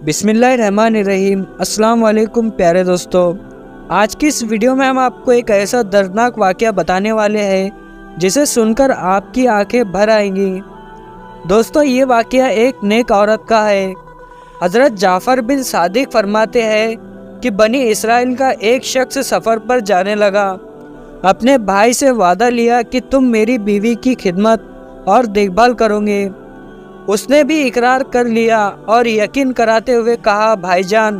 بسم اللہ الرحمن الرحیم۔ السلام علیکم پیارے دوستو، آج کی اس ویڈیو میں ہم آپ کو ایک ایسا دردناک واقعہ بتانے والے ہیں جسے سن کر آپ کی آنکھیں بھر آئیں گی۔ دوستو، یہ واقعہ ایک نیک عورت کا ہے۔ حضرت جعفر بن صادق فرماتے ہیں کہ بنی اسرائیل کا ایک شخص سفر پر جانے لگا۔ اپنے بھائی سے وعدہ لیا کہ تم میری بیوی کی خدمت اور دیکھ بھال کرو گے۔ اس نے بھی اقرار کر لیا اور یقین کراتے ہوئے کہا، بھائی جان،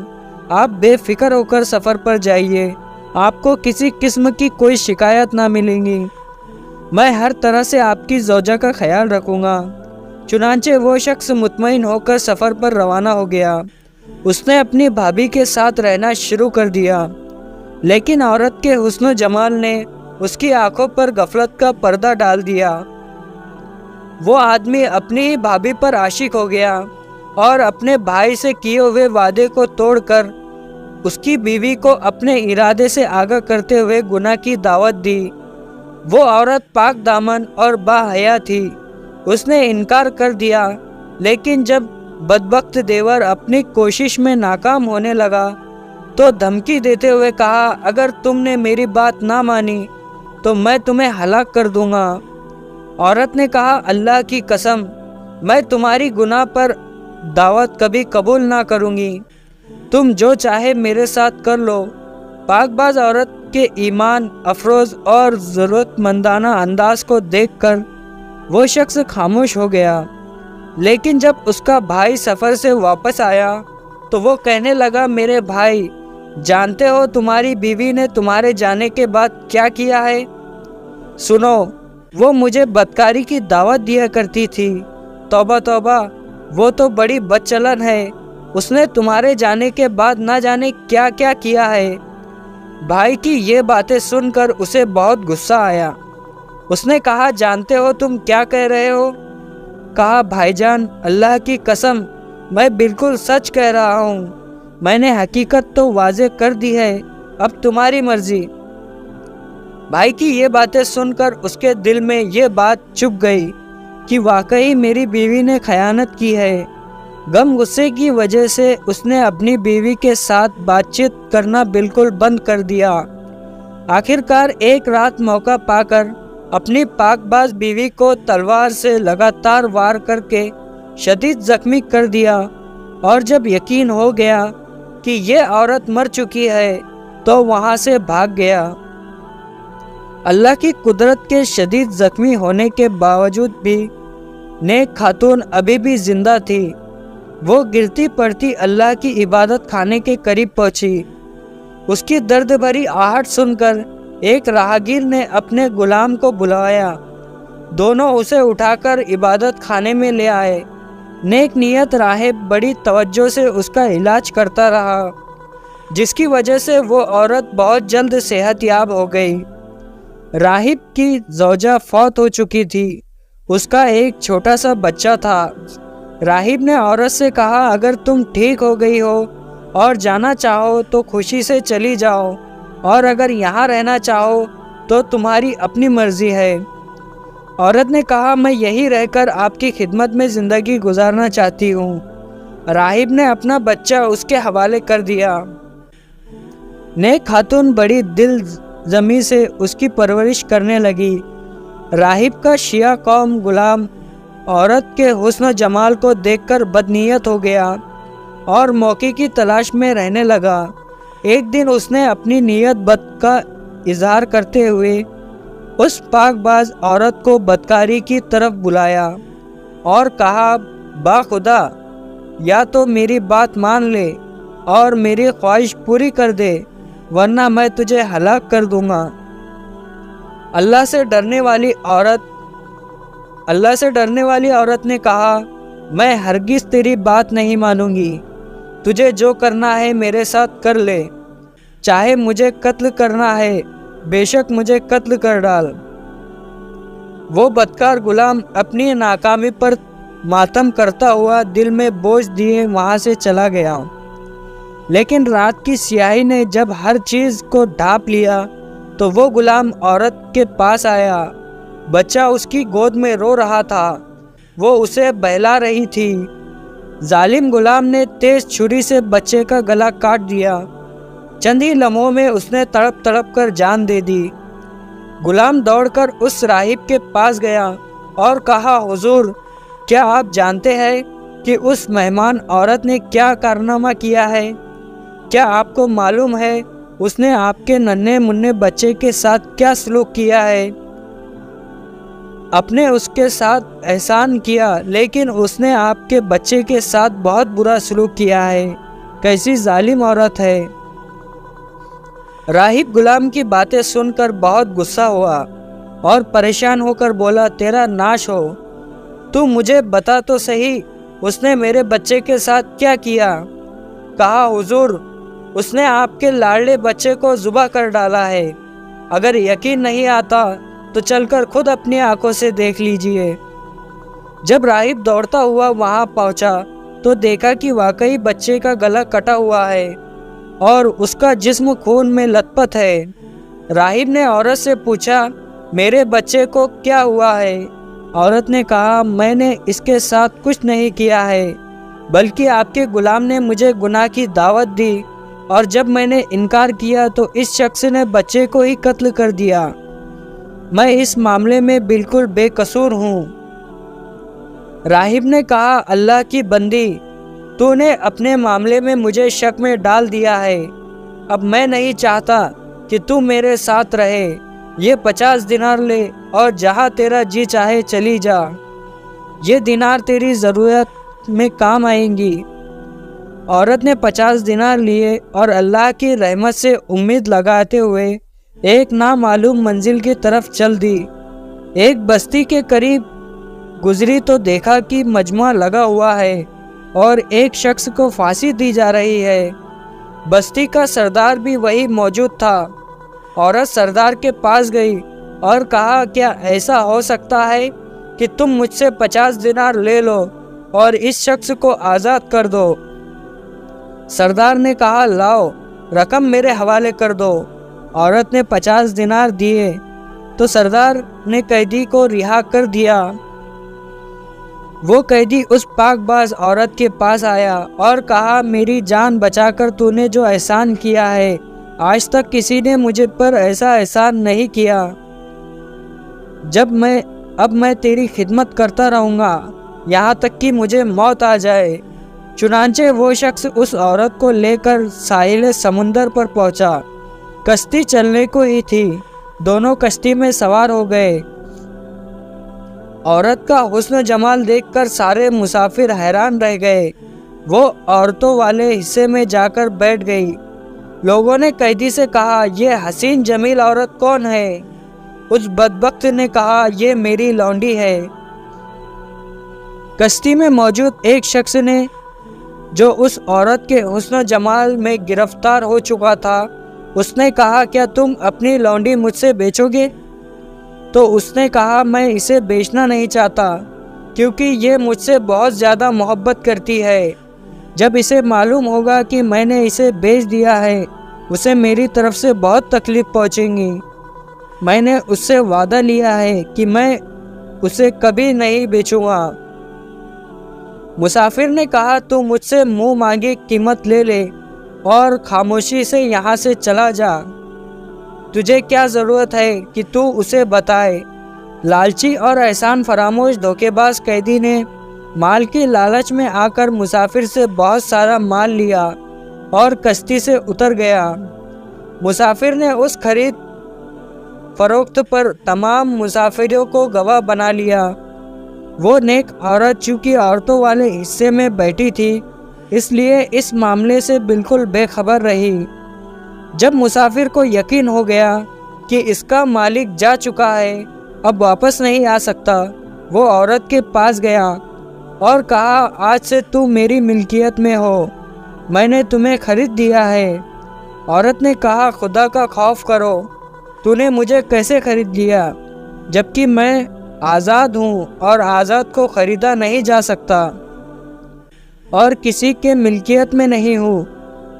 آپ بے فکر ہو کر سفر پر جائیے، آپ کو کسی قسم کی کوئی شکایت نہ ملیں گی، میں ہر طرح سے آپ کی زوجہ کا خیال رکھوں گا۔ چنانچہ وہ شخص مطمئن ہو کر سفر پر روانہ ہو گیا۔ اس نے اپنی بھابھی کے ساتھ رہنا شروع کر دیا، لیکن عورت کے حسن و جمال نے اس کی آنکھوں پر غفلت کا پردہ ڈال دیا۔ وہ آدمی اپنی ہی بھابھی پر عاشق ہو گیا اور اپنے بھائی سے کیے ہوئے وعدے کو توڑ کر اس کی بیوی کو اپنے ارادے سے آگاہ کرتے ہوئے گناہ کی دعوت دی۔ وہ عورت پاک دامن اور با حیا تھی۔ اس نے انکار کر دیا، لیکن جب بدبخت دیور اپنی کوشش میں ناکام ہونے لگا تو دھمکی دیتے ہوئے کہا، اگر تم نے میری بات نہ مانی تو میں تمہیں ہلاک کر دوں گا۔ عورت نے کہا، اللہ کی قسم، میں تمہاری گناہ پر دعوت کبھی قبول نہ کروں گی، تم جو چاہے میرے ساتھ کر لو۔ پاک باز عورت کے ایمان افروز اور ضرورت مندانہ انداز کو دیکھ کر وہ شخص خاموش ہو گیا۔ لیکن جب اس کا بھائی سفر سے واپس آیا تو وہ کہنے لگا، میرے بھائی، جانتے ہو تمہاری بیوی نے تمہارے جانے کے بعد کیا کیا ہے؟ سنو، وہ مجھے بدکاری کی دعوت دیا کرتی تھی۔ توبہ توبہ، وہ تو بڑی بد چلن ہے، اس نے تمہارے جانے کے بعد نہ جانے کیا کیا کیا ہے۔ بھائی کی یہ باتیں سن کر اسے بہت غصہ آیا۔ اس نے کہا، جانتے ہو تم کیا کہہ رہے ہو؟ کہا، بھائی جان، اللہ کی قسم، میں بالکل سچ کہہ رہا ہوں، میں نے حقیقت تو واضح کر دی ہے، اب تمہاری مرضی۔ بھائی کی یہ باتیں سن کر اس کے دل میں یہ بات چپ گئی کہ واقعی میری بیوی نے خیانت کی ہے۔ غم غصے کی وجہ سے اس نے اپنی بیوی کے ساتھ بات چیت کرنا بالکل بند کر دیا۔ آخر کار ایک رات موقع پا کر اپنی پاک باز بیوی کو تلوار سے لگاتار وار کر کے شدید زخمی کر دیا، اور جب یقین ہو گیا کہ یہ عورت مر چکی ہے تو وہاں سے بھاگ گیا۔ اللہ کی قدرت کے شدید زخمی ہونے کے باوجود بھی نیک خاتون ابھی بھی زندہ تھی۔ وہ گرتی پڑتی اللہ کی عبادت خانے کے قریب پہنچی۔ اس کی درد بھری آہٹ سن کر ایک راہگیر نے اپنے غلام کو بلایا۔ دونوں اسے اٹھا کر عبادت خانے میں لے آئے۔ نیک نیت راہب بڑی توجہ سے اس کا علاج کرتا رہا، جس کی وجہ سے وہ عورت بہت جلد صحت یاب ہو گئی۔ راہب کی زوجہ فوت ہو چکی تھی، اس کا ایک چھوٹا سا بچہ تھا۔ راہب نے عورت سے کہا، اگر تم ٹھیک ہو گئی ہو اور جانا چاہو تو خوشی سے چلی جاؤ، اور اگر یہاں رہنا چاہو تو تمہاری اپنی مرضی ہے۔ عورت نے کہا، میں یہی رہ کر آپ کی خدمت میں زندگی گزارنا چاہتی ہوں۔ راہب نے اپنا بچہ اس کے حوالے کر دیا۔ نیک خاتون بڑی دل جمی سے اس کی پرورش کرنے لگی۔ راہب کا شیعہ قوم غلام عورت کے حسن و جمال کو دیکھ کر بدنیت ہو گیا اور موقع کی تلاش میں رہنے لگا۔ ایک دن اس نے اپنی نیت بد کا اظہار کرتے ہوئے اس پاک باز عورت کو بدکاری کی طرف بلایا اور کہا، با خدا، یا تو میری بات مان لے اور میری خواہش پوری کر دے، ورنہ میں تجھے ہلاک کر دوں گا۔ اللہ سے ڈرنے والی عورت نے کہا، میں ہرگز تیری بات نہیں مانوں گی، تجھے جو کرنا ہے میرے ساتھ کر لے، چاہے مجھے قتل کرنا ہے، بے شک مجھے قتل کر ڈال۔ وہ بدکار غلام اپنی ناکامی پر ماتم کرتا ہوا دل میں بوجھ دیے وہاں سے چلا گیا۔ لیکن رات کی سیاہی نے جب ہر چیز کو ڈھانپ لیا تو وہ غلام عورت کے پاس آیا۔ بچہ اس کی گود میں رو رہا تھا، وہ اسے بہلا رہی تھی۔ ظالم غلام نے تیز چھری سے بچے کا گلا کاٹ دیا۔ چند ہی لمحوں میں اس نے تڑپ تڑپ کر جان دے دی۔ غلام دوڑ کر اس راہب کے پاس گیا اور کہا، حضور، کیا آپ جانتے ہیں کہ اس مہمان عورت نے کیا کارنامہ کیا ہے؟ کیا آپ کو معلوم ہے اس نے آپ کے ننھے منھے بچے کے ساتھ کیا سلوک کیا ہے؟ آپ نے اس کے ساتھ احسان کیا، لیکن اس نے آپ کے بچے کے ساتھ بہت برا سلوک کیا ہے۔ کیسی ظالم عورت ہے۔ راہب غلام کی باتیں سن کر بہت غصہ ہوا اور پریشان ہو کر بولا، تیرا ناش ہو، تو مجھے بتا تو صحیح اس نے میرے بچے کے ساتھ کیا کیا؟ کہا، حضور، اس نے آپ کے لاڈلے بچے کو ذبح کر ڈالا ہے۔ اگر یقین نہیں آتا تو چل کر خود اپنی آنکھوں سے دیکھ لیجئے۔ جب راہب دوڑتا ہوا وہاں پہنچا تو دیکھا کہ واقعی بچے کا گلا کٹا ہوا ہے اور اس کا جسم خون میں لت پت ہے۔ راہب نے عورت سے پوچھا، میرے بچے کو کیا ہوا ہے؟ عورت نے کہا، میں نے اس کے ساتھ کچھ نہیں کیا ہے، بلکہ آپ کے غلام نے مجھے گناہ کی دعوت دی، اور جب میں نے انکار کیا تو اس شخص نے بچے کو ہی قتل کر دیا۔ میں اس معاملے میں بالکل بے قصور ہوں۔ راہب نے کہا، اللہ کی بندی، تو نے اپنے معاملے میں مجھے شک میں ڈال دیا ہے۔ اب میں نہیں چاہتا کہ تو میرے ساتھ رہے۔ یہ 50 دینار لے اور جہاں تیرا جی چاہے چلی جا۔ یہ دینار تیری ضرورت میں کام آئیں گی۔ عورت نے 50 دینار لیے اور اللہ کی رحمت سے امید لگاتے ہوئے ایک نامعلوم منزل کی طرف چل دی۔ ایک بستی کے قریب گزری تو دیکھا کہ مجمع لگا ہوا ہے اور ایک شخص کو پھانسی دی جا رہی ہے۔ بستی کا سردار بھی وہی موجود تھا۔ عورت سردار کے پاس گئی اور کہا، کیا ایسا ہو سکتا ہے کہ تم مجھ سے 50 دینار لے لو اور اس شخص کو آزاد کر دو؟ سردار نے کہا، لاؤ، رقم میرے حوالے کر دو۔ عورت نے 50 دینار دیے تو سردار نے قیدی کو رہا کر دیا۔ وہ قیدی اس پاک باز عورت کے پاس آیا اور کہا، میری جان بچا کر تو نے جو احسان کیا ہے، آج تک کسی نے مجھے پر ایسا احسان نہیں کیا۔ اب میں تیری خدمت کرتا رہوں گا یہاں تک کہ مجھے موت آ جائے۔ چنانچہ وہ شخص اس عورت کو لے کر ساحل سمندر پر پہنچا۔ کشتی چلنے کو ہی تھی، دونوں کشتی میں سوار ہو گئے۔ عورت کا حسن و جمال دیکھ کر سارے مسافر حیران رہ گئے۔ وہ عورتوں والے حصے میں جا کر بیٹھ گئی۔ لوگوں نے قیدی سے کہا، یہ حسین جمیل عورت کون ہے؟ اس بدبخت نے کہا، یہ میری لونڈی ہے۔ کشتی میں موجود ایک شخص نے، جو اس عورت کے حسن و جمال میں گرفتار ہو چکا تھا، اس نے کہا، کیا تم اپنی لونڈی مجھ سے بیچو گے؟ تو اس نے کہا، میں اسے بیچنا نہیں چاہتا، کیونکہ یہ مجھ سے بہت زیادہ محبت کرتی ہے۔ جب اسے معلوم ہوگا کہ میں نے اسے بیچ دیا ہے، اسے میری طرف سے بہت تکلیف پہنچیں گی۔ میں نے اس سے وعدہ لیا ہے کہ میں اسے کبھی نہیں بیچوں گا۔ مسافر نے کہا، تو مجھ سے منہ مانگی قیمت لے لے اور خاموشی سے یہاں سے چلا جا۔ تجھے کیا ضرورت ہے کہ تو اسے بتائے؟ لالچی اور احسان فراموش دھوکے باز قیدی نے مال کی لالچ میں آ کر مسافر سے بہت سارا مال لیا اور کشتی سے اتر گیا۔ مسافر نے اس خرید فروخت پر تمام مسافروں کو گواہ بنا لیا۔ وہ نیک عورت چونکہ عورتوں والے حصے میں بیٹھی تھی، اس لیے اس معاملے سے بالکل بے خبر رہی۔ جب مسافر کو یقین ہو گیا کہ اس کا مالک جا چکا ہے، اب واپس نہیں آ سکتا، وہ عورت کے پاس گیا اور کہا، آج سے تو میری ملکیت میں ہو، میں نے تمہیں خرید دیا ہے۔ عورت نے کہا، خدا کا خوف کرو، تو نے مجھے کیسے خرید لیا، جبکہ میں آزاد ہوں اور آزاد کو خریدا نہیں جا سکتا اور کسی کے ملکیت میں نہیں ہوں۔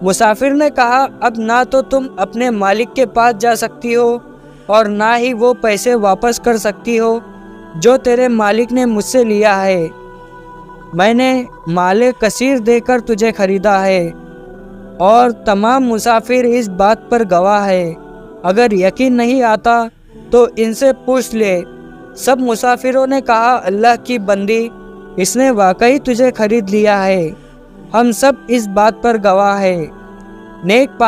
مسافر نے کہا، اب نہ تو تم اپنے مالک کے پاس جا سکتی ہو اور نہ ہی وہ پیسے واپس کر سکتی ہو جو تیرے مالک نے مجھ سے لیا ہے۔ میں نے مال کثیر دے کر تجھے خریدا ہے، اور تمام مسافر اس بات پر گواہ ہے۔ اگر یقین نہیں آتا تو ان سے پوچھ لے۔ سب مسافروں نے کہا، اللہ کی بندی، اس نے واقعی تجھے خرید لیا ہے، ہم سب اس بات پر گواہ ہے۔ نیک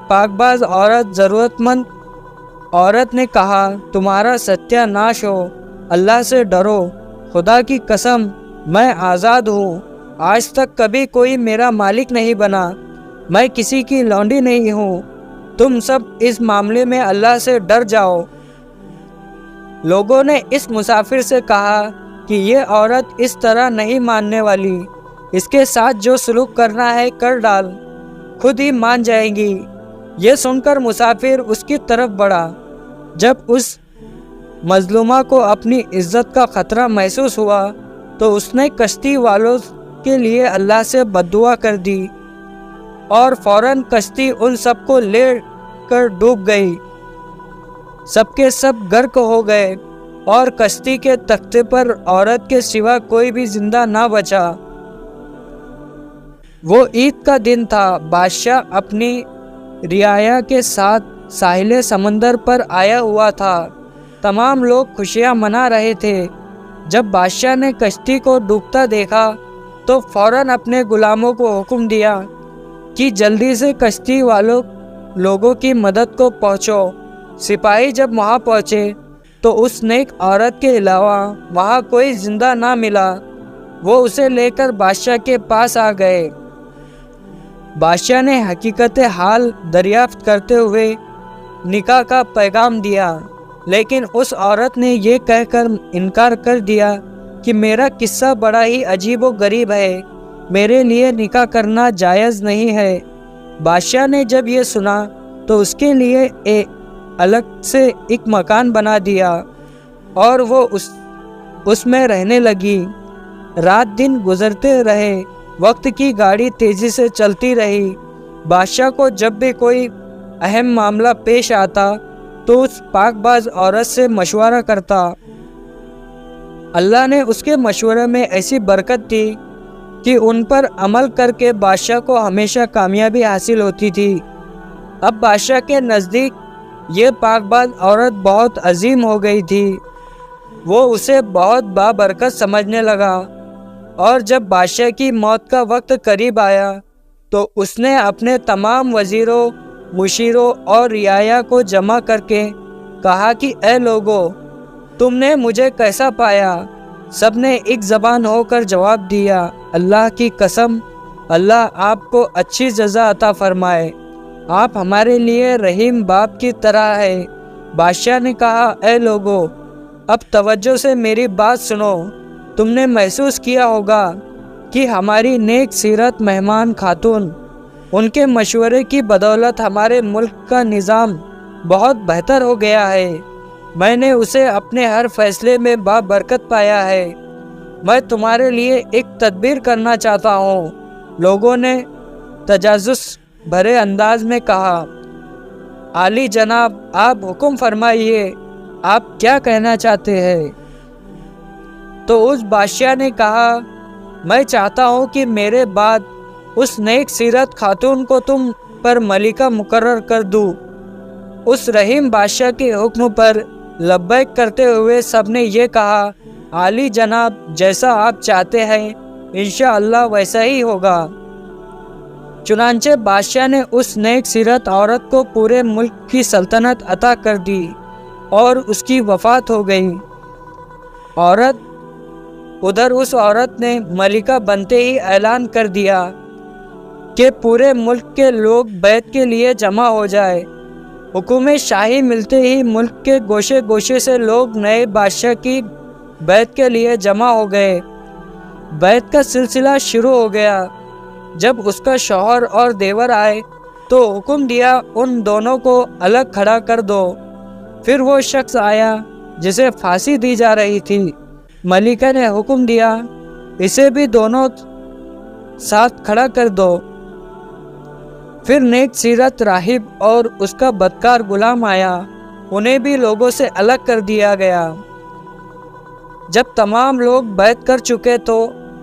پاک باز عورت، ضرورت مند عورت نے کہا، تمہارا ستیہ ناش ہو، اللہ سے ڈرو، خدا کی قسم میں آزاد ہوں، آج تک کبھی کوئی میرا مالک نہیں بنا، میں کسی کی لونڈی نہیں ہوں، تم سب اس معاملے میں اللہ سے ڈر جاؤ۔ لوگوں نے اس مسافر سے کہا کہ یہ عورت اس طرح نہیں ماننے والی، اس کے ساتھ جو سلوک کرنا ہے کر ڈال، خود ہی مان جائے گی۔ یہ سن کر مسافر اس کی طرف بڑھا۔ جب اس مظلومہ کو اپنی عزت کا خطرہ محسوس ہوا تو اس نے کشتی والوں کے لیے اللہ سے بد دعا کر دی، اور فوراً کشتی ان سب کو لے کر ڈوب گئی۔ سب کے سب غرق ہو گئے، اور کشتی کے تختے پر عورت کے سوا کوئی بھی زندہ نہ بچا۔ وہ عید کا دن تھا۔ بادشاہ اپنی رعایا کے ساتھ ساحل سمندر پر آیا ہوا تھا۔ تمام لوگ خوشیاں منا رہے تھے۔ جب بادشاہ نے کشتی کو ڈوبتا دیکھا تو فوراً اپنے غلاموں کو حکم دیا کہ جلدی سے کشتی والوں لوگوں کی مدد کو پہنچو۔ سپاہی جب وہاں پہنچے تو اس نیک عورت کے علاوہ وہاں کوئی زندہ نہ ملا۔ وہ اسے لے کر بادشاہ کے پاس آ گئے۔ بادشاہ نے حقیقت حال دریافت کرتے ہوئے نکاح کا پیغام دیا، لیکن اس عورت نے یہ کہہ کر انکار کر دیا کہ میرا قصہ بڑا ہی عجیب و غریب ہے، میرے لیے نکاح کرنا جائز نہیں ہے۔ بادشاہ نے جب یہ سنا تو اس کے لیے الگ سے ایک مکان بنا دیا، اور وہ اس میں رہنے لگی۔ رات دن گزرتے رہے، وقت کی گاڑی تیزی سے چلتی رہی۔ بادشاہ کو جب بھی کوئی اہم معاملہ پیش آتا تو اس پاک باز عورت سے مشورہ کرتا۔ اللہ نے اس کے مشورے میں ایسی برکت دی کہ ان پر عمل کر کے بادشاہ کو ہمیشہ کامیابی حاصل ہوتی تھی۔ اب بادشاہ کے نزدیک یہ پاک باز عورت بہت عظیم ہو گئی تھی۔ وہ اسے بہت بابرکت سمجھنے لگا، اور جب بادشاہ کی موت کا وقت قریب آیا تو اس نے اپنے تمام وزیروں، مشیروں اور رعایا کو جمع کر کے کہا کہ اے لوگو، تم نے مجھے کیسا پایا؟ سب نے ایک زبان ہو کر جواب دیا، اللہ کی قسم، اللہ آپ کو اچھی جزا عطا فرمائے، آپ ہمارے لیے رحیم باپ کی طرح ہے۔ بادشاہ نے کہا، اے لوگو، اب توجہ سے میری بات سنو۔ تم نے محسوس کیا ہوگا کہ ہماری نیک سیرت مہمان خاتون، ان کے مشورے کی بدولت ہمارے ملک کا نظام بہت بہتر ہو گیا ہے۔ میں نے اسے اپنے ہر فیصلے میں بابرکت پایا ہے۔ میں تمہارے لیے ایک تدبیر کرنا چاہتا ہوں۔ لوگوں نے تجسس بھرے انداز میں کہا، عالی جناب، آپ حکم فرمائیے، آپ کیا کہنا چاہتے ہیں؟ تو اس بادشاہ نے کہا، میں چاہتا ہوں کہ میرے بعد اس نیک سیرت خاتون کو تم پر ملکہ مقرر کر دوں۔ اس رحیم بادشاہ کے حکم پر لبیک کرتے ہوئے سب نے یہ کہا، عالی جناب، جیسا آپ چاہتے ہیں انشاءاللہ ویسا ہی ہوگا۔ چنانچہ بادشاہ نے اس نیک سیرت عورت کو پورے ملک کی سلطنت عطا کر دی، اور اس کی وفات ہو گئی۔ ادھر اس عورت نے ملکہ بنتے ہی اعلان کر دیا کہ پورے ملک کے لوگ بیعت کے لیے جمع ہو جائے۔ حکم شاہی ملتے ہی ملک کے گوشے گوشے سے لوگ نئے بادشاہ کی بیعت کے لیے جمع ہو گئے۔ بیعت کا سلسلہ شروع ہو گیا۔ جب اس کا شوہر اور دیور آئے تو حکم دیا، ان دونوں کو الگ کھڑا کر دو۔ پھر وہ شخص آیا جسے پھانسی دی جا رہی تھی۔ ملکہ نے حکم دیا، اسے بھی دونوں ساتھ کھڑا کر دو۔ پھر نیک سیرت راہب اور اس کا بدکار غلام آیا، انہیں بھی لوگوں سے الگ کر دیا گیا۔ جب تمام لوگ بیعت کر چکے تو